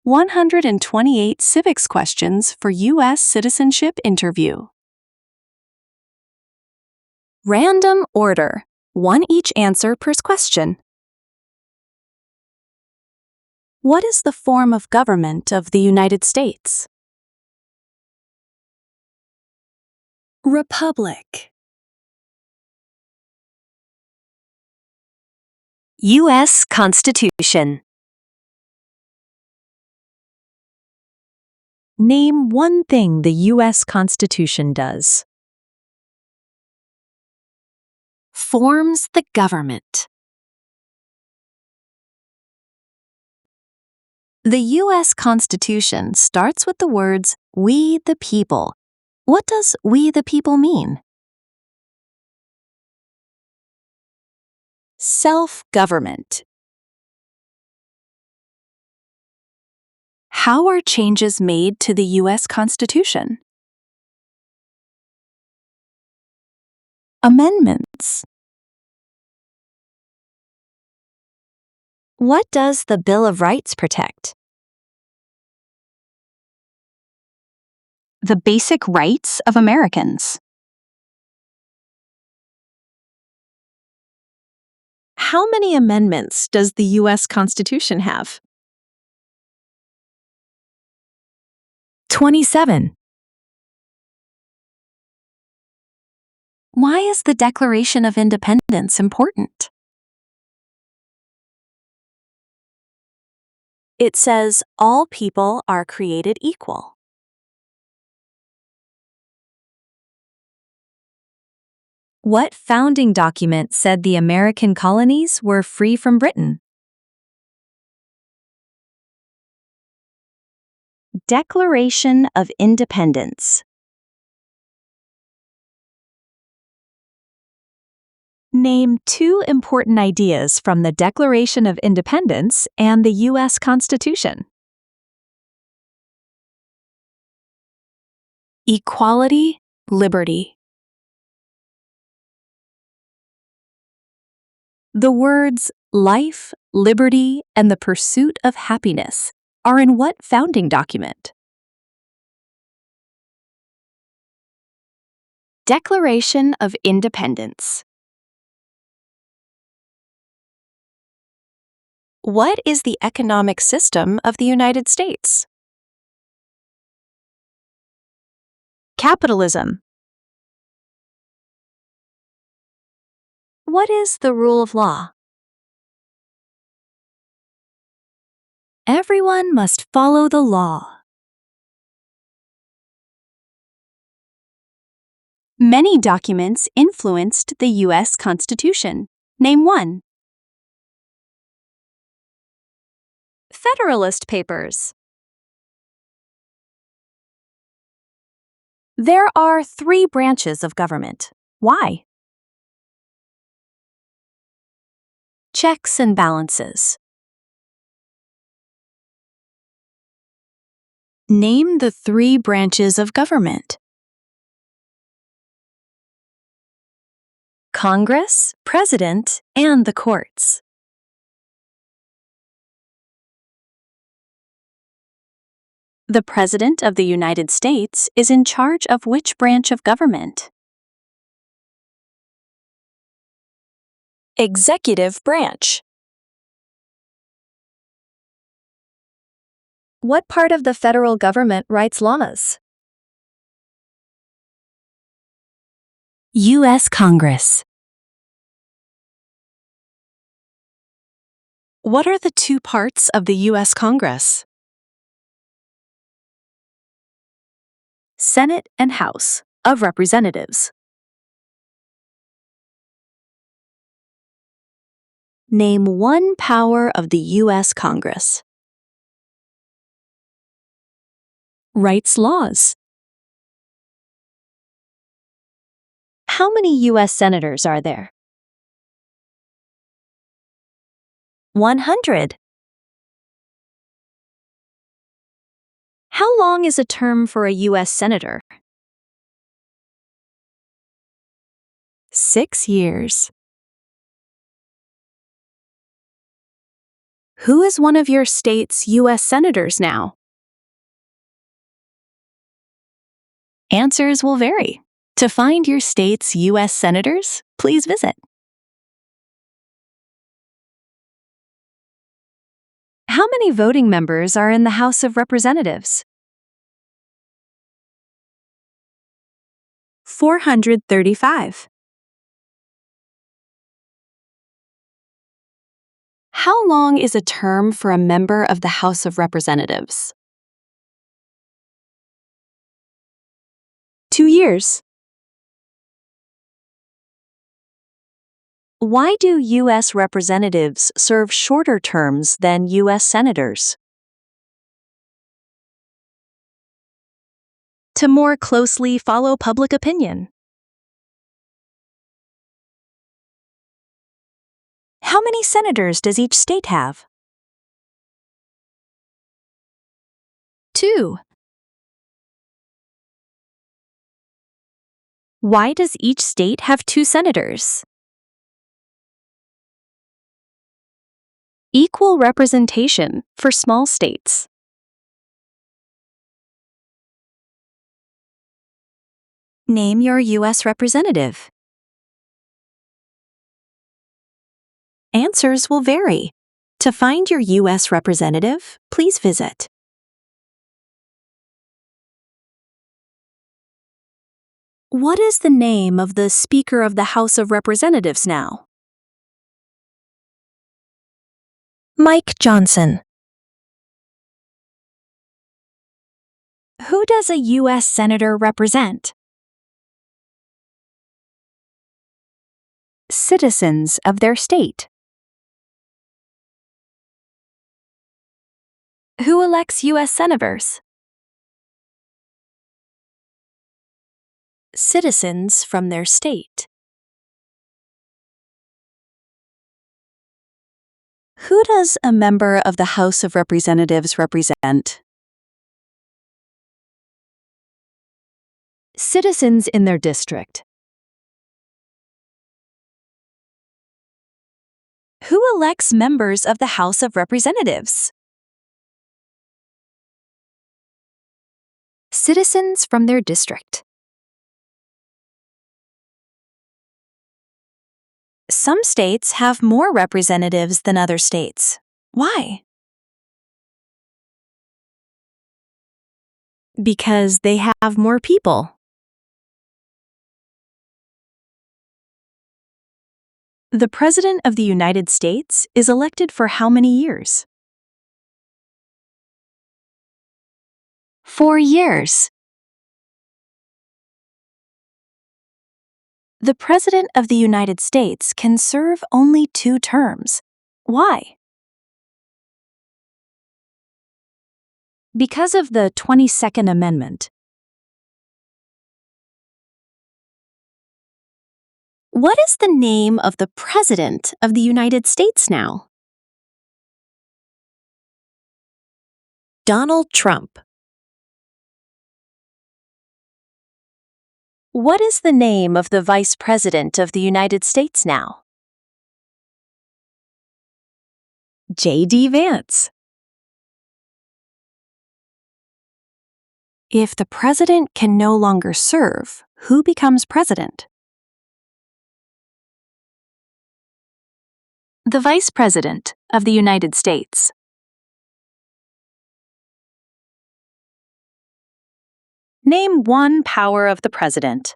128 Civics Questions for U.S. Citizenship Interview. Random order. One each answer per question. What is the form of government of the United States? Republic. U.S. Constitution. Name one thing the U.S. Constitution does. Forms the government. The U.S. Constitution starts with the words, "We the people." What does "we the people" mean? Self-government. How are changes made to the U.S. Constitution? Amendments. What does the Bill of Rights protect? The basic rights of Americans. How many amendments does the U.S. Constitution have? 27. Why is the Declaration of Independence important? It says all people are created equal. What founding document said the American colonies were free from Britain? Declaration of Independence. Name two important ideas from the Declaration of Independence and the U.S. Constitution. Equality, liberty. The words life, liberty, and the pursuit of happiness are in what founding document? Declaration of Independence. What is the economic system of the United States? Capitalism. What is the rule of law? Everyone must follow the law. Many documents influenced the U.S. Constitution. Name one. Federalist Papers. There are 3 branches of government. Why? Checks and balances. Name the 3 branches of government. Congress, President, and the courts. The President of the United States is in charge of which branch of government? Executive branch. What part of the federal government writes laws? U.S. Congress. What are the 2 parts of the U.S. Congress? Senate and House of Representatives. Name one power of the U.S. Congress. Writes laws. How many U.S. senators are there? 100. How long is a term for a U.S. senator? 6 years. Who is one of your state's U.S. senators now? Answers will vary. To find your state's U.S. senators, please visit. How many voting members are in the House of Representatives? 435. How long is a term for a member of the House of Representatives? 2 years. Why do U.S. representatives serve shorter terms than U.S. senators? To more closely follow public opinion. How many senators does each state have? 2. Why does each state have 2 senators? Equal representation for small states. Name your U.S. representative. Answers will vary. To find your U.S. representative, please visit. What is the name of the Speaker of the House of Representatives now? Mike Johnson. Who does a U.S. Senator represent? Citizens of their state. Who elects U.S. senators? Citizens from their state. Who does a member of the House of Representatives represent? Citizens in their district. Who elects members of the House of Representatives? Citizens from their district. Some states have more representatives than other states. Why? Because they have more people. The President of the United States is elected for how many years? 4 years. The President of the United States can serve only 2 terms. Why? Because of the 22nd Amendment. What is the name of the President of the United States now? Donald Trump. What is the name of the Vice President of the United States now? J.D. Vance. If the President can no longer serve, who becomes President? The Vice President of the United States. Name one power of the President.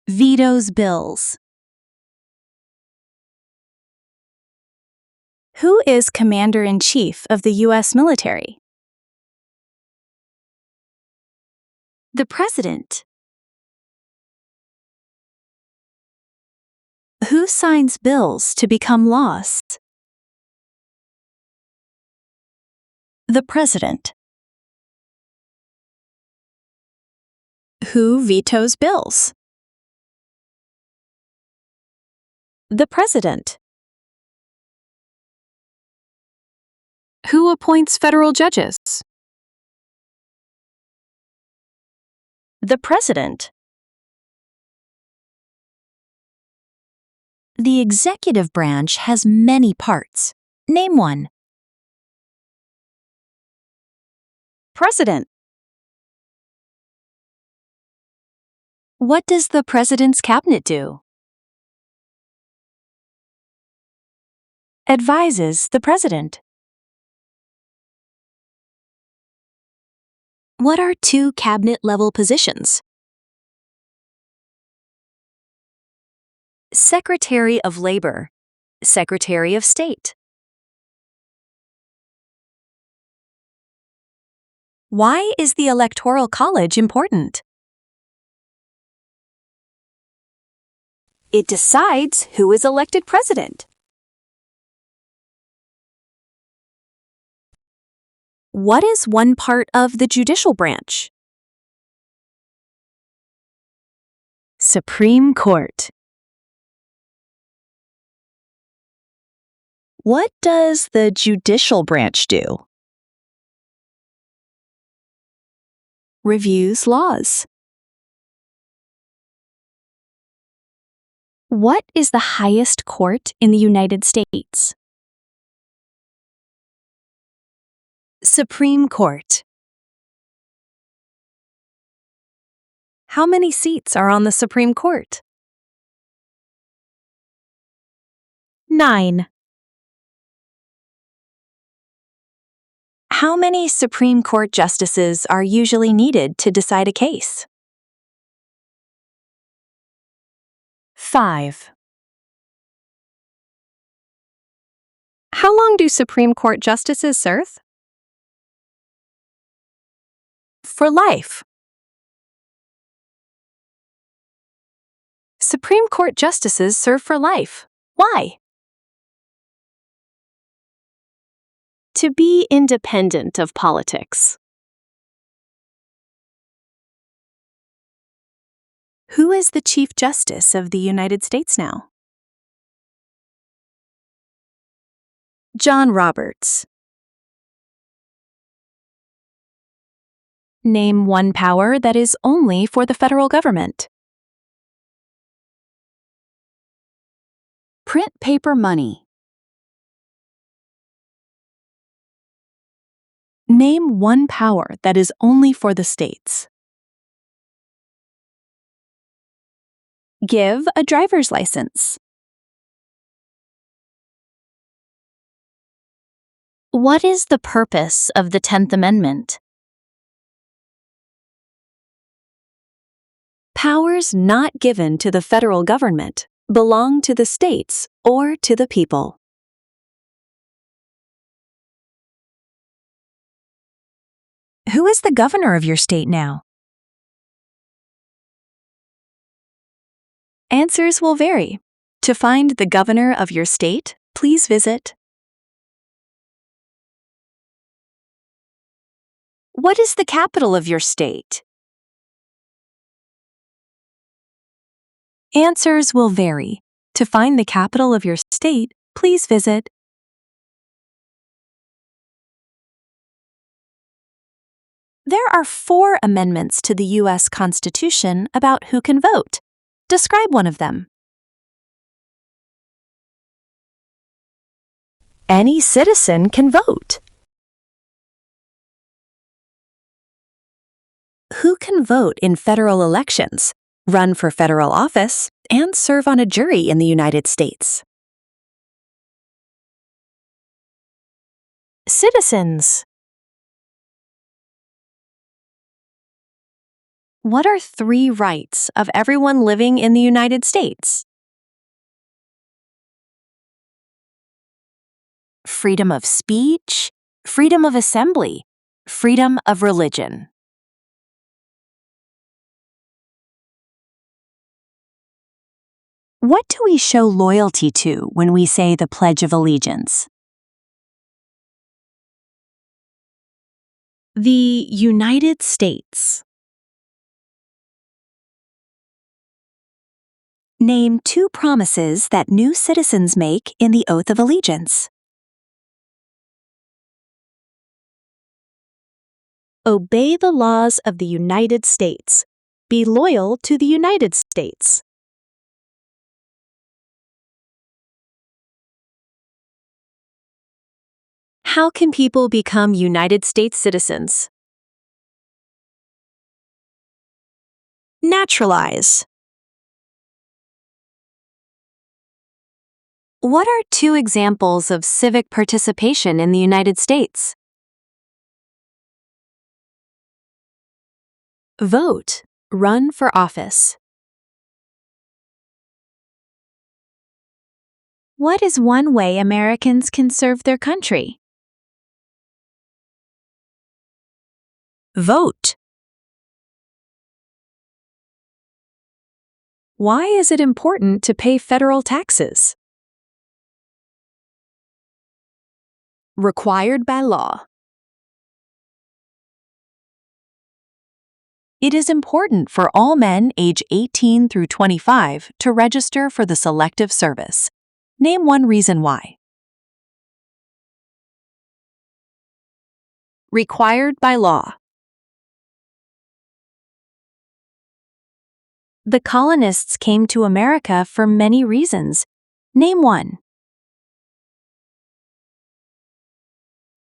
Vetoes bills. Who is Commander-in-Chief of the U.S. military? The President. Who signs bills to become laws? The President. Who vetoes bills? The President. Who appoints federal judges? The President. The executive branch has many parts. Name one. President. What does the president's cabinet do? Advises the president. What are two cabinet-level positions? Secretary of Labor, Secretary of State. Why is the Electoral College important? It decides who is elected president. What is one part of the judicial branch? Supreme Court. What does the judicial branch do? Reviews laws. What is the highest court in the United States? Supreme Court. How many seats are on the Supreme Court? 9. How many Supreme Court justices are usually needed to decide a case? 5. How long do Supreme Court justices serve? For life. Supreme Court justices serve for life. Why? To be independent of politics. Who is the Chief Justice of the United States now? John Roberts. Name one power that is only for the federal government. Print paper money. Name one power that is only for the states. Give a driver's license. What is the purpose of the 10th Amendment? Powers not given to the federal government belong to the states or to the people. Who is the governor of your state now? Answers will vary. To find the governor of your state, please visit. What is the capital of your state? Answers will vary. To find the capital of your state, please visit. There are 4 amendments to the U.S. Constitution about who can vote. Describe one of them. Any citizen can vote. Who can vote in federal elections, run for federal office, and serve on a jury in the United States? Citizens. What are 3 rights of everyone living in the United States? Freedom of speech, freedom of assembly, freedom of religion. What do we show loyalty to when we say the Pledge of Allegiance? The United States. Name 2 promises that new citizens make in the Oath of Allegiance. Obey the laws of the United States. Be loyal to the United States. How can people become United States citizens? Naturalize. What are two examples of civic participation in the United States? Vote. Run for office. What is one way Americans can serve their country? Vote. Why is it important to pay federal taxes? Required by law. It is important for all men age 18 through 25 to register for the Selective Service. Name one reason why. Required by law. The colonists came to America for many reasons. Name one.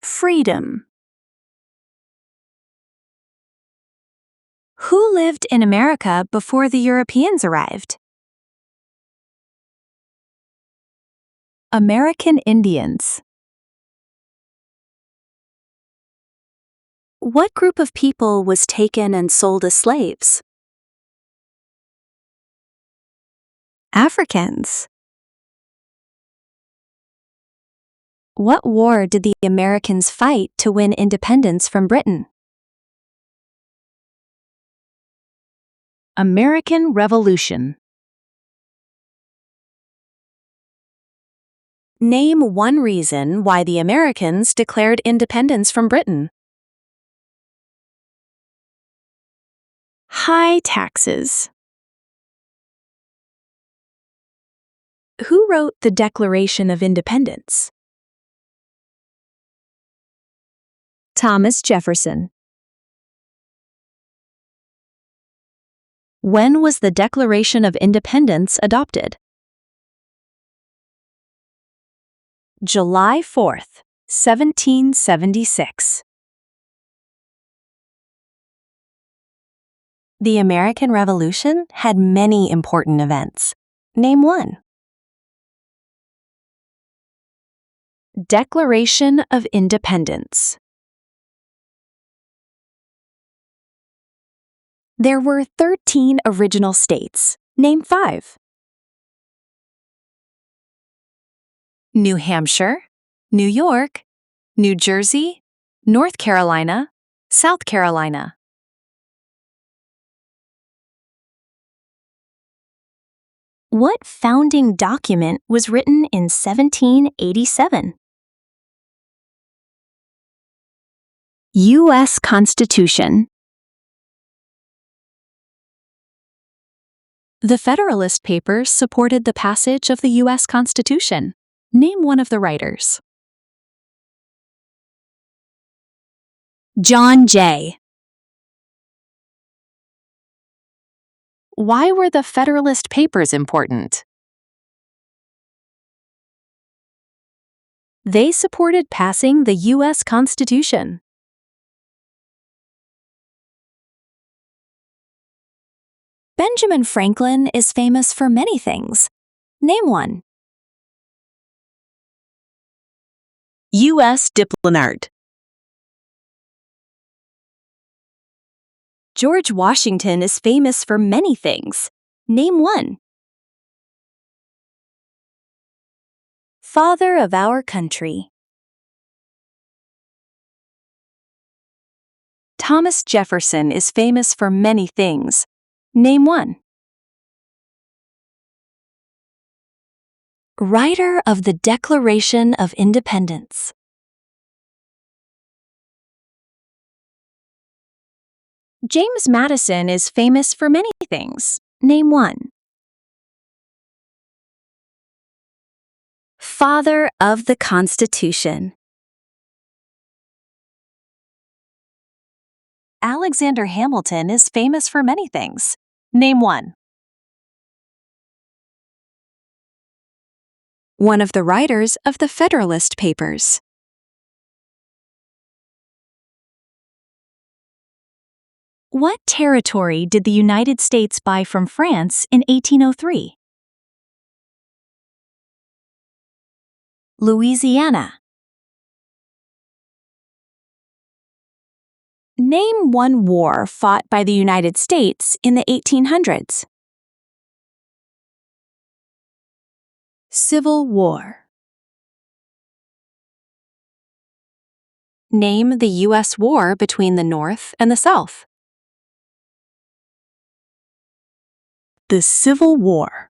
Freedom. Who lived in America before the Europeans arrived? American Indians. What group of people was taken and sold as slaves? Africans. What war did the Americans fight to win independence from Britain? American Revolution. Name one reason why the Americans declared independence from Britain. High taxes. Who wrote the Declaration of Independence? Thomas Jefferson. When was the Declaration of Independence adopted? July 4th, 1776. The American Revolution had many important events. Name one. Declaration of Independence. There were 13 original states. Name 5. New Hampshire, New York, New Jersey, North Carolina, South Carolina. What founding document was written in 1787? U.S. Constitution. The Federalist Papers supported the passage of the U.S. Constitution. Name one of the writers. John Jay. Why were the Federalist Papers important? They supported passing the U.S. Constitution. Benjamin Franklin is famous for many things. Name one. U.S. diplomat. George Washington is famous for many things. Name one. Father of our country. Thomas Jefferson is famous for many things. Name one. Writer of the Declaration of Independence. James Madison is famous for many things. Name one. Father of the Constitution. Alexander Hamilton is famous for many things. Name one. One of the writers of the Federalist Papers. What territory did the United States buy from France in 1803? Louisiana. Name one war fought by the United States in the 1800s. Civil War. Name the U.S. war between the North and the South. The Civil War.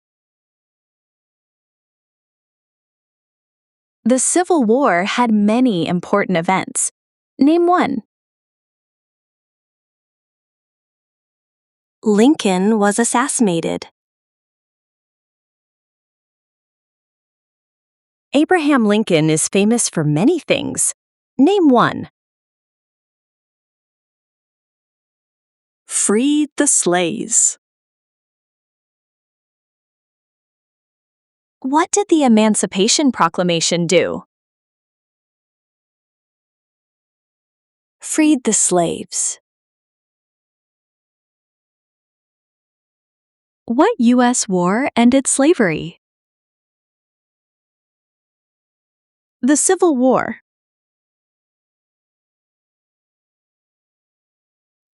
The Civil War had many important events. Name one. Lincoln was assassinated. Abraham Lincoln is famous for many things. Name one. Freed the slaves. What did the Emancipation Proclamation do? Freed the slaves. What U.S. war ended slavery? The Civil War.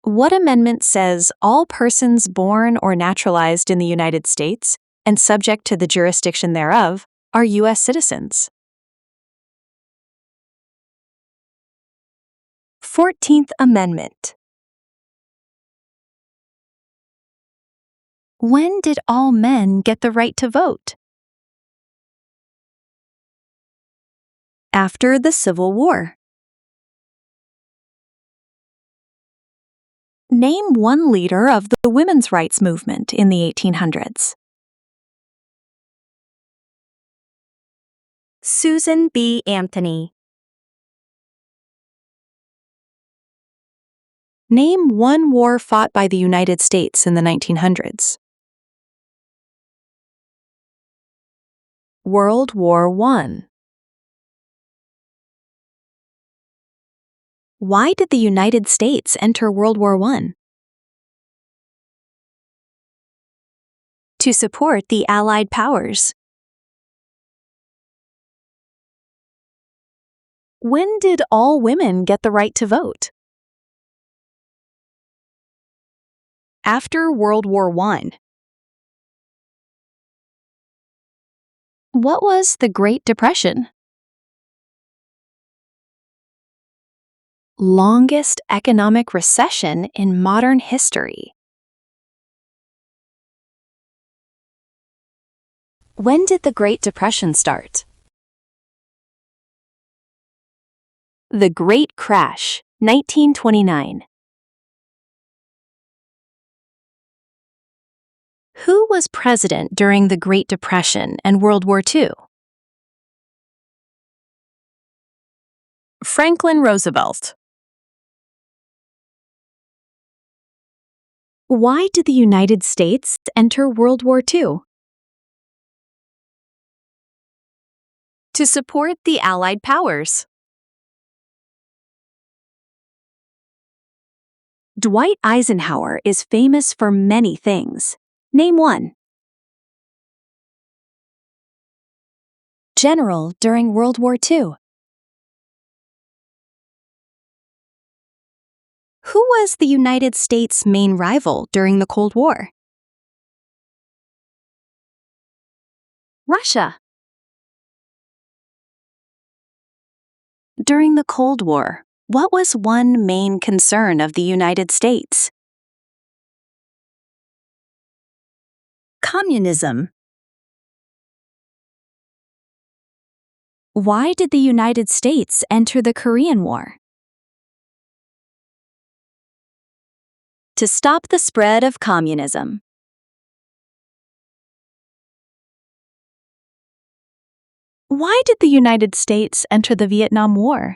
What amendment says all persons born or naturalized in the United States and subject to the jurisdiction thereof are U.S. citizens? 14th Amendment. When did all men get the right to vote? After the Civil War. Name one leader of the women's rights movement in the 1800s. Susan B. Anthony. Name one war fought by the United States in the 1900s. World War I. Why did the United States enter World War I? To support the Allied powers. When did all women get the right to vote? After World War I. What was the Great Depression? Longest economic recession in modern history. When did the Great Depression start? The Great Crash, 1929. Who was president during the Great Depression and World War II? Franklin Roosevelt. Why did the United States enter World War II? To support the Allied powers. Dwight Eisenhower is famous for many things. Name one. General during World War II. Who was the United States' main rival during the Cold War? Russia. During the Cold War, what was one main concern of the United States? Communism. Why did the United States enter the Korean War? To stop the spread of communism. Why did the United States enter the Vietnam War?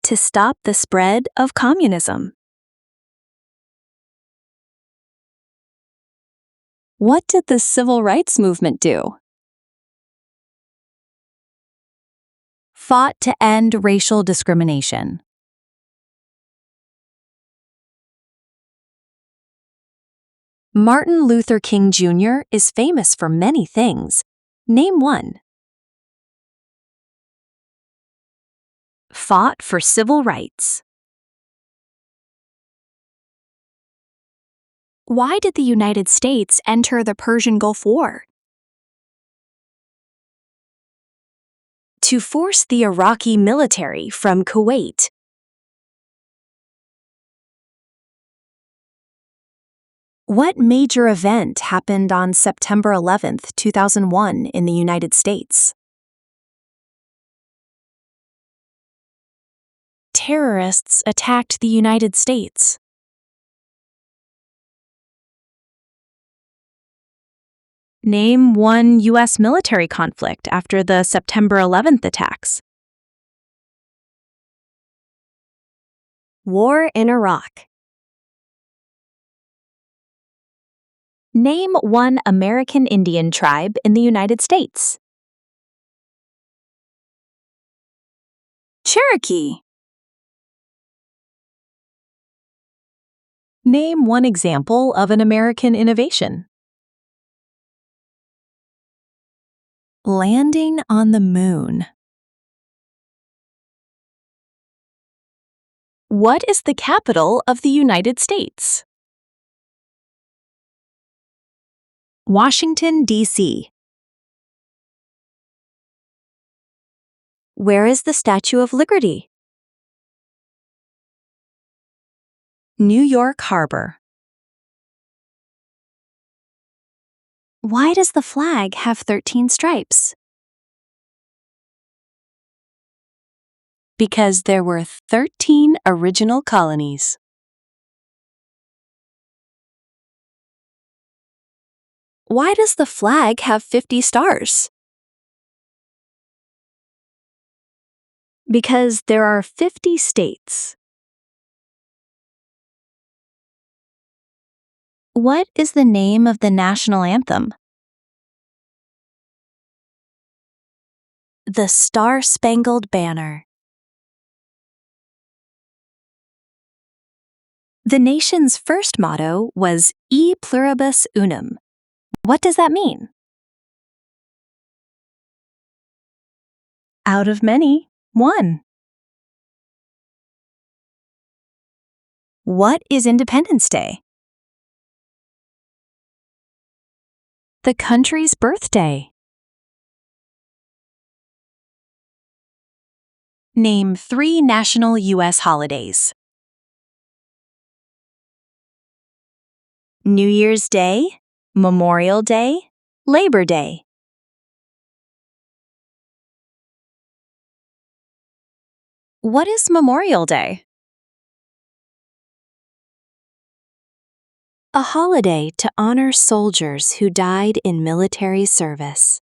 To stop the spread of communism. What did the Civil Rights Movement do? Fought to end racial discrimination. Martin Luther King Jr. is famous for many things. Name one. Fought for civil rights. Why did the United States enter the Persian Gulf War? To force the Iraqi military from Kuwait. What major event happened on September 11, 2001 in the United States? Terrorists attacked the United States. Name one U.S. military conflict after the September 11th attacks. War in Iraq. Name one American Indian tribe in the United States. Cherokee. Name one example of an American innovation. Landing on the moon. What is the capital of the United States? Washington, D.C. Where is the Statue of Liberty? New York Harbor. Why does the flag have 13 stripes? Because there were 13 original colonies. Why does the flag have 50 stars? Because there are 50 states. What is the name of the national anthem? The Star-Spangled Banner. The nation's first motto was E pluribus unum. What does that mean? Out of many, one. What is Independence Day? The country's birthday. Name 3 national U.S. holidays. New Year's Day, Memorial Day, Labor Day. What is Memorial Day? A holiday to honor soldiers who died in military service.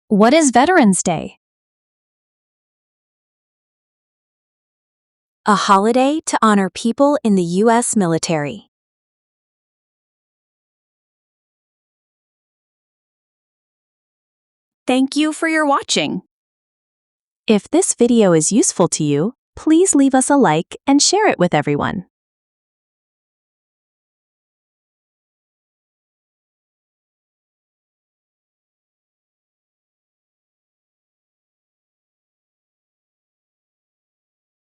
What is Veterans Day? A holiday to honor people in the U.S. military. Thank you for your watching. If this video is useful to you, please leave us a like and share it with everyone.